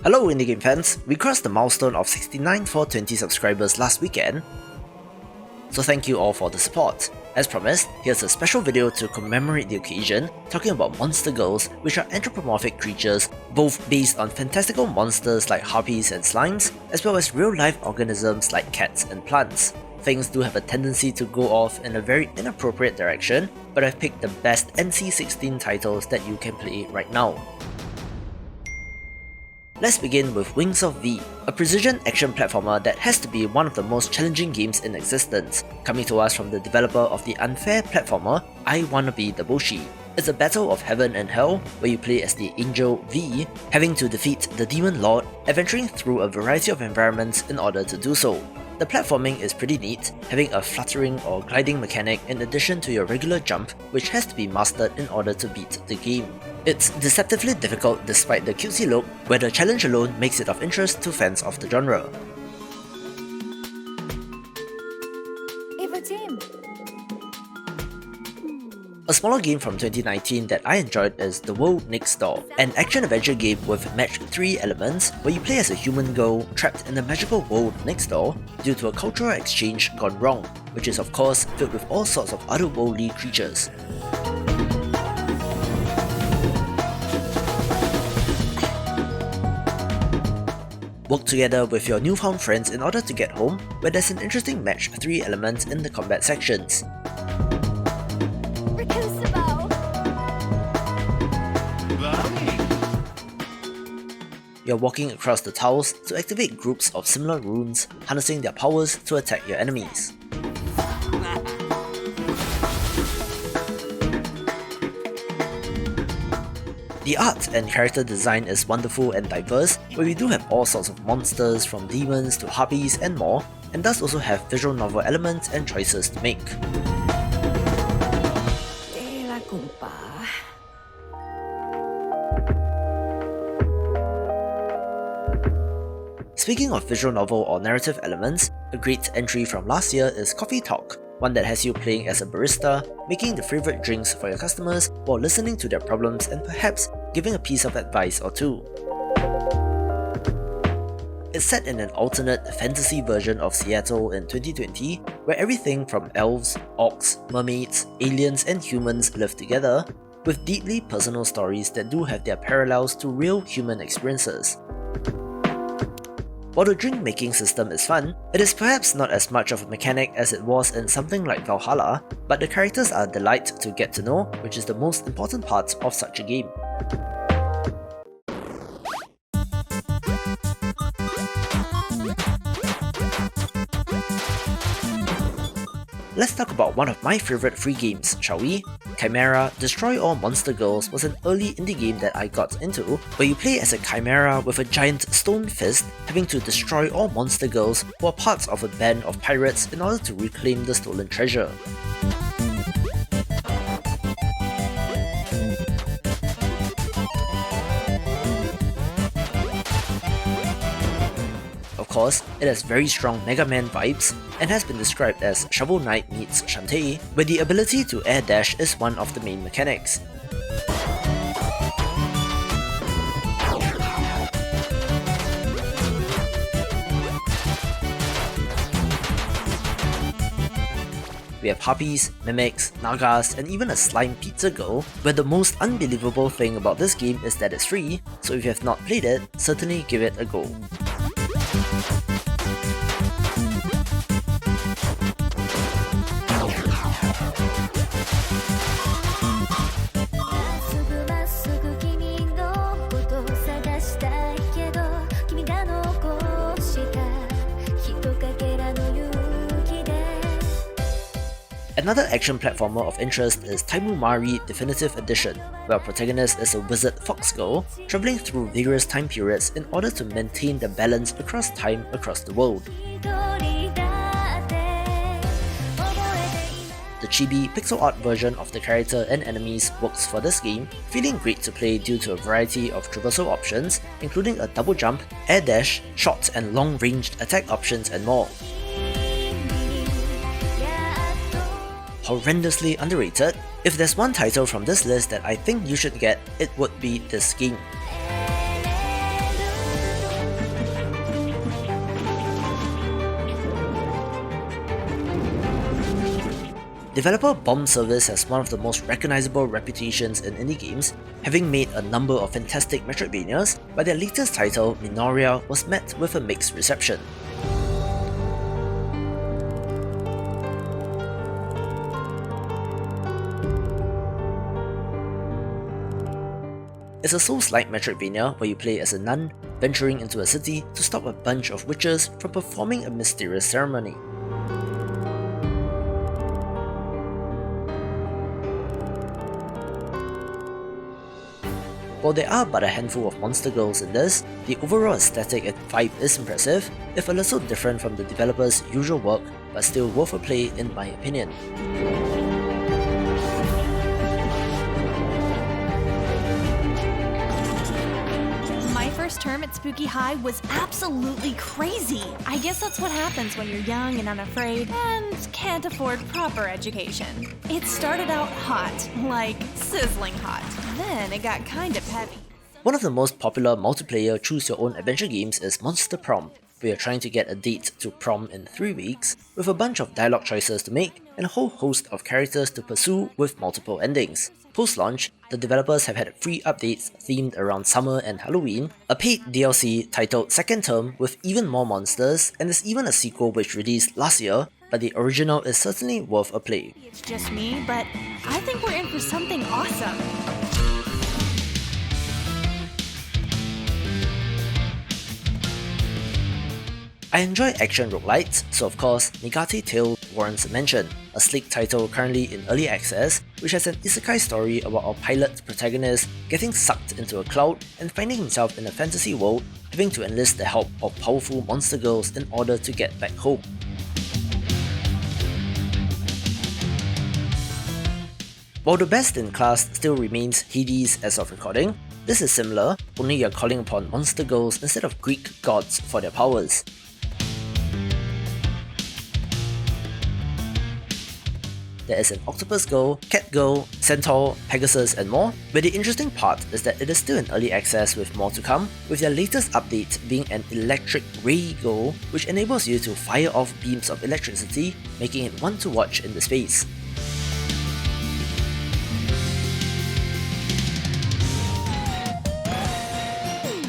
Hello indie game fans, we crossed the milestone of 69 420 subscribers last weekend, so thank you all for the support. As promised, here's a special video to commemorate the occasion, talking about monster girls, which are anthropomorphic creatures, both based on fantastical monsters like harpies and slimes, as well as real-life organisms like cats and plants. Things do have a tendency to go off in a very inappropriate direction, but I've picked the best NC-16 titles that you can play right now. Let's begin with Wings of V, a precision action platformer that has to be one of the most challenging games in existence, coming to us from the developer of the unfair platformer I Wanna Be the Boshi. It's a battle of heaven and hell, where you play as the angel V, having to defeat the demon lord, adventuring through a variety of environments in order to do so. The platforming is pretty neat, having a fluttering or gliding mechanic in addition to your regular jump, which has to be mastered in order to beat the game. It's deceptively difficult despite the cutesy look, where the challenge alone makes it of interest to fans of the genre. A smaller game from 2019 that I enjoyed is The World Next Door, an action-adventure game with match 3 elements where you play as a human girl trapped in the magical world next door due to a cultural exchange gone wrong, which is of course filled with all sorts of otherworldly creatures. Work together with your newfound friends in order to get home, where there's an interesting match 3 element in the combat sections. You're walking across the tiles to activate groups of similar runes, harnessing their powers to attack your enemies. The art and character design is wonderful and diverse, where we do have all sorts of monsters from demons to harpies and more, and does also have visual novel elements and choices to make. Speaking of visual novel or narrative elements, a great entry from last year is Coffee Talk, one that has you playing as a barista, making the favourite drinks for your customers while listening to their problems and perhaps giving a piece of advice or two. It's set in an alternate fantasy version of Seattle in 2020, where everything from elves, orcs, mermaids, aliens and humans live together, with deeply personal stories that do have their parallels to real human experiences. While the drink making system is fun, it is perhaps not as much of a mechanic as it was in something like Valhalla, but the characters are a delight to get to know, which is the most important part of such a game. Let's talk about one of my favourite free games, shall we? Khimera Destroy All Monster Girls was an early indie game that I got into, where you play as a chimera with a giant stone fist, having to destroy all monster girls who are parts of a band of pirates in order to reclaim the stolen treasure. Of course, it has very strong Mega Man vibes, and has been described as Shovel Knight meets Shantae, where the ability to air dash is one of the main mechanics. We have harpies, mimics, nagas, and even a slime pizza girl, where the most unbelievable thing about this game is that it's free, so if you have not played it, certainly give it a go. Another action platformer of interest is Taimumari Definitive Edition, where our protagonist is a wizard fox girl, travelling through various time periods in order to maintain the balance across time across the world. The chibi pixel art version of the character and enemies works for this game, feeling great to play due to a variety of traversal options, including a double jump, air dash, short and long-ranged attack options and more. Horrendously underrated, if there's one title from this list that I think you should get, it would be this game. Developer Bomb Service has one of the most recognizable reputations in indie games, having made a number of fantastic Metroidvanias, but their latest title, Minoria, was met with a mixed reception. It's a Souls-like Metroidvania where you play as a nun, venturing into a city to stop a bunch of witches from performing a mysterious ceremony. While there are but a handful of monster girls in this, the overall aesthetic and vibe is impressive, if a little different from the developer's usual work, but still worth a play in my opinion. Term at Spooky High was absolutely crazy. I guess that's what happens when you're young and unafraid and can't afford proper education. It started out hot, like sizzling hot. Then it got kind of heavy. One of the most popular multiplayer choose-your-own adventure games is Monster Prom, where you're trying to get a date to prom in 3 weeks, with a bunch of dialogue choices to make and a whole host of characters to pursue with multiple endings. Post-launch, the developers have had free updates themed around summer and Halloween, a paid DLC titled Second Term with even more monsters, and there's even a sequel which released last year, but the original is certainly worth a play. It's just me, but I think we're in for something awesome. I enjoy action roguelites, so of course, Nigate Tale warrants a mention, a sleek title currently in early access, which has an isekai story about our pilot protagonist getting sucked into a cloud and finding himself in a fantasy world, having to enlist the help of powerful monster girls in order to get back home. While the best in class still remains Hades as of recording, this is similar, only you're calling upon monster girls instead of Greek gods for their powers. There is an octopus girl, cat girl, centaur, pegasus and more, but the interesting part is that it is still in early access with more to come, with their latest update being an electric ray girl which enables you to fire off beams of electricity, making it one to watch in the space.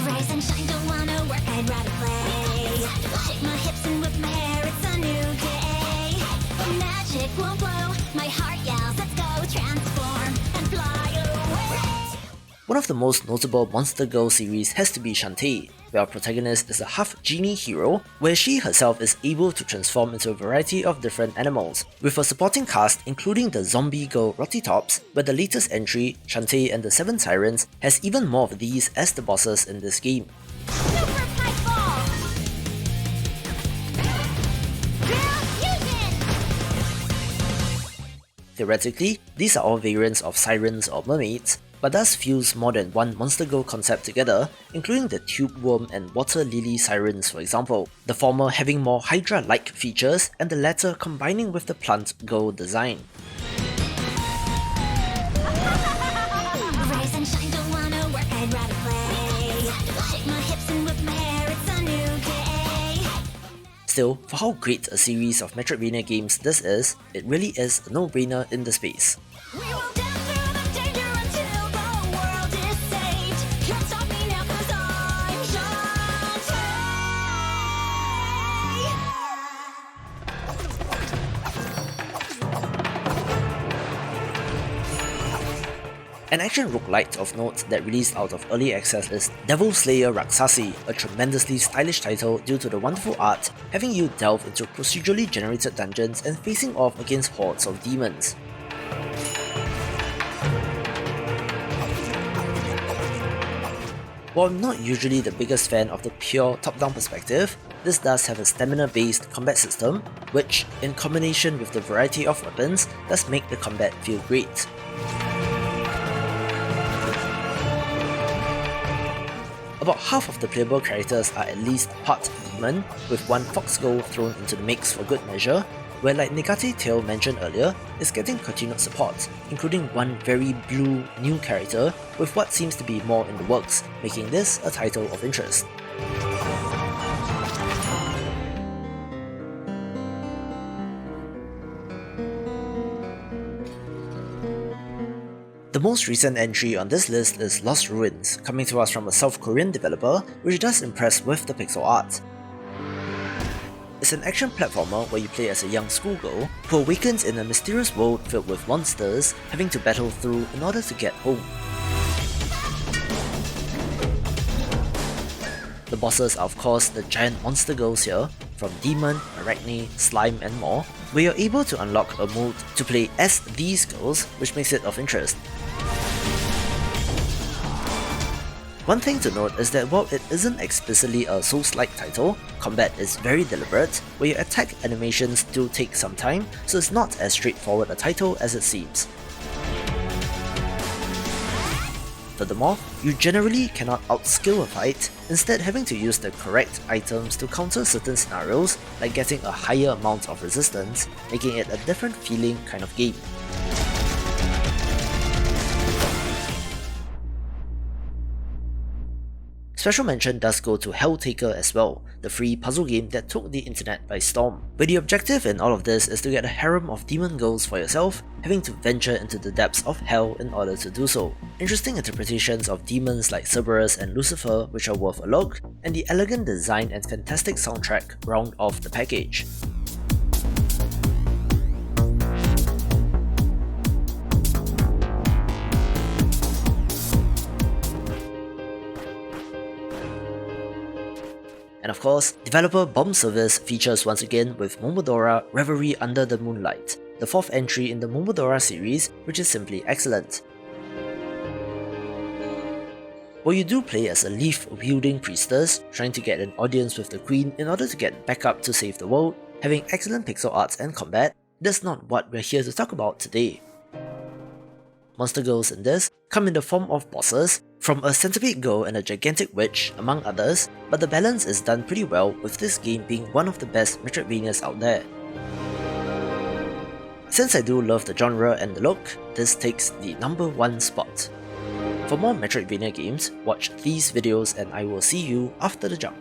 Rise and shine, don't wanna work, I'd rather play. Shake my hips and whip my hair, it's a new day. Magic won't blow. My heart yells, let's go, transform and fly away. One of the most notable Monster Girl series has to be Shantae, where our protagonist is a half-genie hero, where she herself is able to transform into a variety of different animals, with a supporting cast including the zombie girl Rotitops, where the latest entry, Shantae and the 7 Sirens, has even more of these as the bosses in this game. Super pipe ball. Theoretically, these are all variants of Sirens or Mermaids, but thus fuse more than one Monster Girl concept together, including the Tube Worm and Water Lily Sirens for example, the former having more Hydra-like features and the latter combining with the Plant Girl design. Rise and shine, don't wanna work, I'd rather play. Shake my hips and whip my hair, it's a new day. Still, for how great a series of Metroidvania games this is, it really is a no-brainer in the space. We will dance through the danger until the world is saved. Can't stop me now 'cause I'm Shantae. An action roguelite of note that released out of early access is Devil Slayer Raksasi, a tremendously stylish title due to the wonderful art, having you delve into procedurally generated dungeons and facing off against hordes of demons. While I'm not usually the biggest fan of the pure top-down perspective, this does have a stamina-based combat system, which, in combination with the variety of weapons, does make the combat feel great. About half of the playable characters are at least part demon, with one fox girl thrown into the mix for good measure, where like Nigate Tale mentioned earlier, is getting continued support, including one very blue new character with what seems to be more in the works, making this a title of interest. The most recent entry on this list is Lost Ruins, coming to us from a South Korean developer, which does impress with the pixel art. It's an action platformer where you play as a young schoolgirl who awakens in a mysterious world filled with monsters, having to battle through in order to get home. The bosses are of course the giant monster girls here, from Demon, Arachne, Slime and more, where you're able to unlock a mode to play as these girls, which makes it of interest. One thing to note is that while it isn't explicitly a Souls-like title, combat is very deliberate, where your attack animations do take some time, so it's not as straightforward a title as it seems. Furthermore, you generally cannot outskill a fight, instead having to use the correct items to counter certain scenarios, like getting a higher amount of resistance, making it a different feeling kind of game. Special mention does go to Helltaker as well, the free puzzle game that took the internet by storm, where the objective in all of this is to get a harem of demon girls for yourself, having to venture into the depths of hell in order to do so. Interesting interpretations of demons like Cerberus and Lucifer which are worth a look, and the elegant design and fantastic soundtrack round off the package. And of course, developer Bomb Service features once again with Momodora Reverie Under the Moonlight, the fourth entry in the Momodora series, which is simply excellent. While you do play as a leaf-wielding priestess, trying to get an audience with the queen in order to get back up to save the world, having excellent pixel arts and combat, that's not what we're here to talk about today. Monster girls in this come in the form of bosses, from a centipede girl and a gigantic witch, among others, but the balance is done pretty well, with this game being one of the best Metroidvanias out there. Since I do love the genre and the look, this takes the #1 spot. For more Metroidvania games, watch these videos and I will see you after the jump.